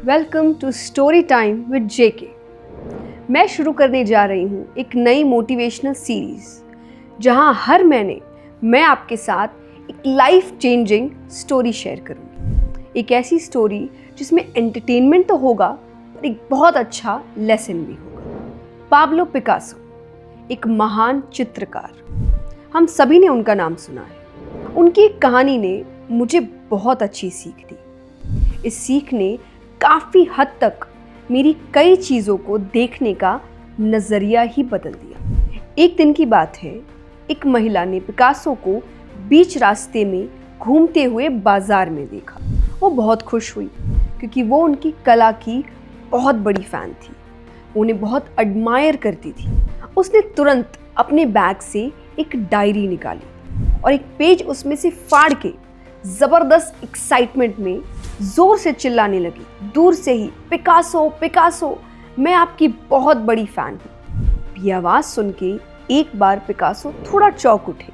Welcome to story time with JK. मैं शुरू करने जा रही हूँ एक नई मोटिवेशनल सीरीज़ जहाँ हर महीने मैं आपके साथ एक लाइफ चेंजिंग स्टोरी शेयर करूँगी। एक ऐसी स्टोरी जिसमें एंटरटेनमेंट तो होगा पर एक बहुत अच्छा लेसन भी होगा। पाब्लो पिकासो एक महान चित्रकार, हम सभी ने उनका नाम सुना है। उनकी एक कहानी ने मुझे बहुत अच्छी सीख दी। इस सीख ने काफ़ी हद तक मेरी कई चीज़ों को देखने का नज़रिया ही बदल दिया। एक दिन की बात है, एक महिला ने पिकासो को बीच रास्ते में घूमते हुए बाजार में देखा। वो बहुत खुश हुई क्योंकि वो उनकी कला की बहुत बड़ी फ़ैन थी, उन्हें बहुत एडमायर करती थी। उसने तुरंत अपने बैग से एक डायरी निकाली और एक पेज उसमें से फाड़ के ज़बरदस्त एक्साइटमेंट में ज़ोर से चिल्लाने लगी, दूर से ही, पिकासो पिकासो, मैं आपकी बहुत बड़ी फ़ैन हूँ। ये आवाज़ सुन के एक बार पिकासो थोड़ा चौंक उठे।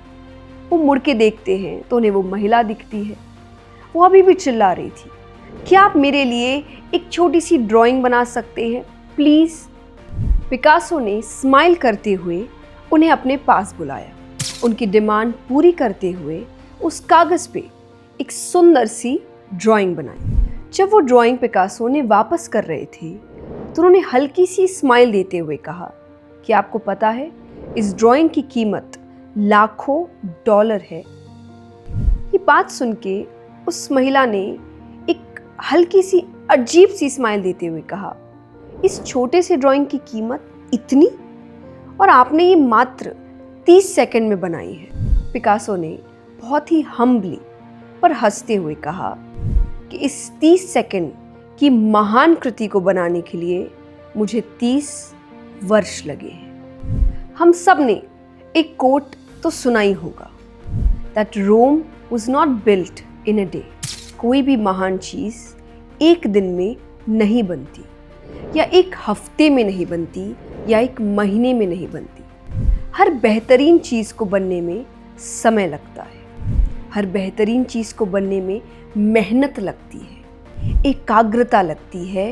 वो मुड़ के देखते हैं तो उन्हें वो महिला दिखती है। वो अभी भी चिल्ला रही थी, क्या आप मेरे लिए एक छोटी सी ड्राइंग बना सकते हैं प्लीज़? पिकासो ने स्माइल करते हुए उन्हें अपने पास बुलाया। उनकी डिमांड पूरी करते हुए उस कागज़ पे एक सुंदर सी ड्राइंग बनाई। जब वो ड्राइंग पिकासो ने वापस कर रहे थे तो उन्होंने हल्की सी स्माइल देते हुए कहा कि आपको पता है, इस ड्राइंग की कीमत लाखों डॉलर है। ये बात सुन के उस महिला ने एक हल्की सी अजीब सी स्माइल देते हुए कहा, इस छोटे से ड्राइंग की कीमत इतनी, और आपने ये मात्र 30 सेकंड में बनाई है। पिकासो ने बहुत ही हम्बली पर हंसते हुए कहा कि इस 30 सेकंड की महान कृति को बनाने के लिए मुझे 30 वर्ष लगे हैं। हम सब ने एक कोट तो सुना ही होगा, that Rome was not built in a day. कोई भी महान चीज़ एक दिन में नहीं बनती, या एक हफ्ते में नहीं बनती, या एक महीने में नहीं बनती। हर बेहतरीन चीज़ को बनने में समय लगता है। हर बेहतरीन चीज़ को बनने में मेहनत लगती है, एकाग्रता लगती है,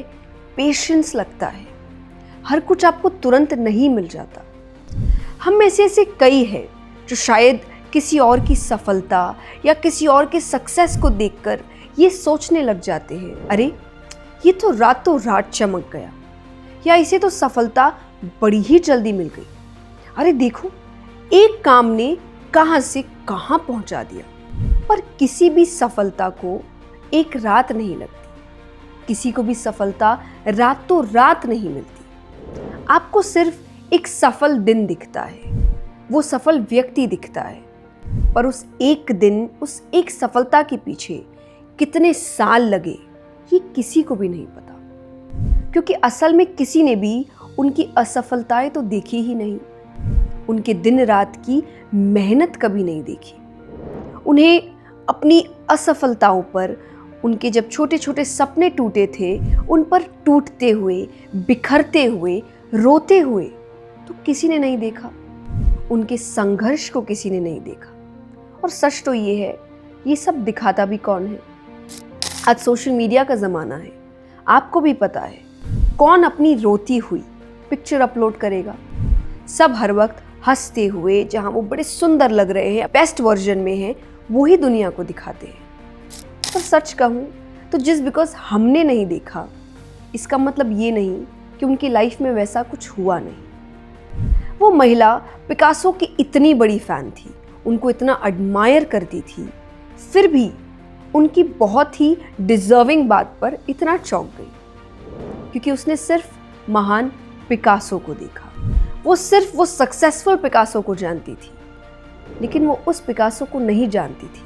पेशेंस लगता है। हर कुछ आपको तुरंत नहीं मिल जाता। हम में से ऐसे कई हैं जो शायद किसी और की सफलता या किसी और के सक्सेस को देखकर ये सोचने लग जाते हैं, अरे ये तो रातों रात चमक गया, या इसे तो सफलता बड़ी ही जल्दी मिल गई। अरे देखो, एक काम ने कहाँ से कहाँ पहुँचा दिया। पर किसी भी सफलता को एक रात नहीं लगती, किसी को भी सफलता रातों रात नहीं मिलती। आपको सिर्फ एक सफल दिन दिखता है, वो सफल व्यक्ति दिखता है, पर उस एक दिन, उस एक सफलता के पीछे कितने साल लगे ये किसी को भी नहीं पता। क्योंकि असल में किसी ने भी उनकी असफलताएं तो देखी ही नहीं, उनके दिन रात की मेहनत कभी नहीं देखी। उन्हें अपनी असफलताओं पर, उनके जब छोटे छोटे सपने टूटे थे उन पर टूटते हुए, बिखरते हुए, रोते हुए तो किसी ने नहीं देखा। उनके संघर्ष को किसी ने नहीं देखा। और सच तो ये है, ये सब दिखाता भी कौन है? आज सोशल मीडिया का ज़माना है, आपको भी पता है कौन अपनी रोती हुई पिक्चर अपलोड करेगा। सब हर वक्त हंसते हुए, जहाँ वो बड़े सुंदर लग रहे हैं, बेस्ट वर्जन में हैं, वो ही दुनिया को दिखाते हैं। पर सच कहूँ तो जिस बिकॉज हमने नहीं देखा, इसका मतलब ये नहीं कि उनकी लाइफ में वैसा कुछ हुआ नहीं। वो महिला पिकासो की इतनी बड़ी फ़ैन थी, उनको इतना एडमायर करती थी, फिर भी उनकी बहुत ही डिज़र्विंग बात पर इतना चौंक गई क्योंकि उसने सिर्फ महान पिकासो को देखा। वो सिर्फ वो सक्सेसफुल पिकासो को जानती थी, लेकिन वो उस पिकासो को नहीं जानती थी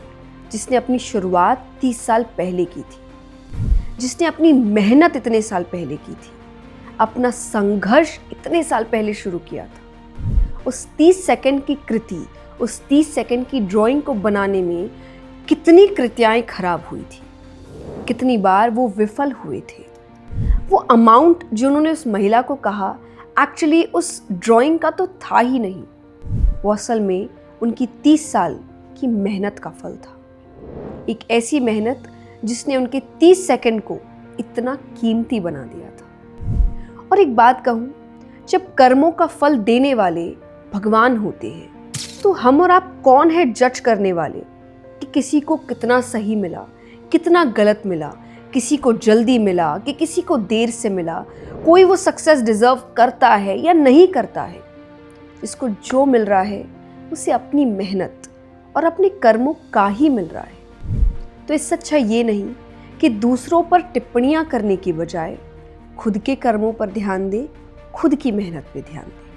जिसने अपनी शुरुआत 30 साल पहले की थी, जिसने अपनी मेहनत इतने साल पहले की थी, अपना संघर्ष इतने साल पहले शुरू किया था। उस 30 सेकंड की कृति, उस 30 सेकंड की ड्राइंग को बनाने में कितनी कृतियाएं खराब हुई थी, कितनी बार वो विफल हुए थे। वो अमाउंट जो उन्होंने उस महिला को कहा, एक्चुअली उस ड्राइंग का तो था ही नहीं, वो असल में उनकी 30 साल की मेहनत का फल था। एक ऐसी मेहनत जिसने उनके 30 सेकंड को इतना कीमती बना दिया था। और एक बात कहूँ, जब कर्मों का फल देने वाले भगवान होते हैं तो हम और आप कौन है जज करने वाले कि किसी को कितना सही मिला, कितना गलत मिला, किसी को जल्दी मिला कि किसी को देर से मिला, कोई वो सक्सेस डिज़र्व करता है या नहीं करता है। जिसको जो मिल रहा है उसे अपनी मेहनत और अपने कर्मों का ही मिल रहा है। तो इससे अच्छा ये नहीं कि दूसरों पर टिप्पणियां करने की बजाय खुद के कर्मों पर ध्यान दे, खुद की मेहनत पे ध्यान दे।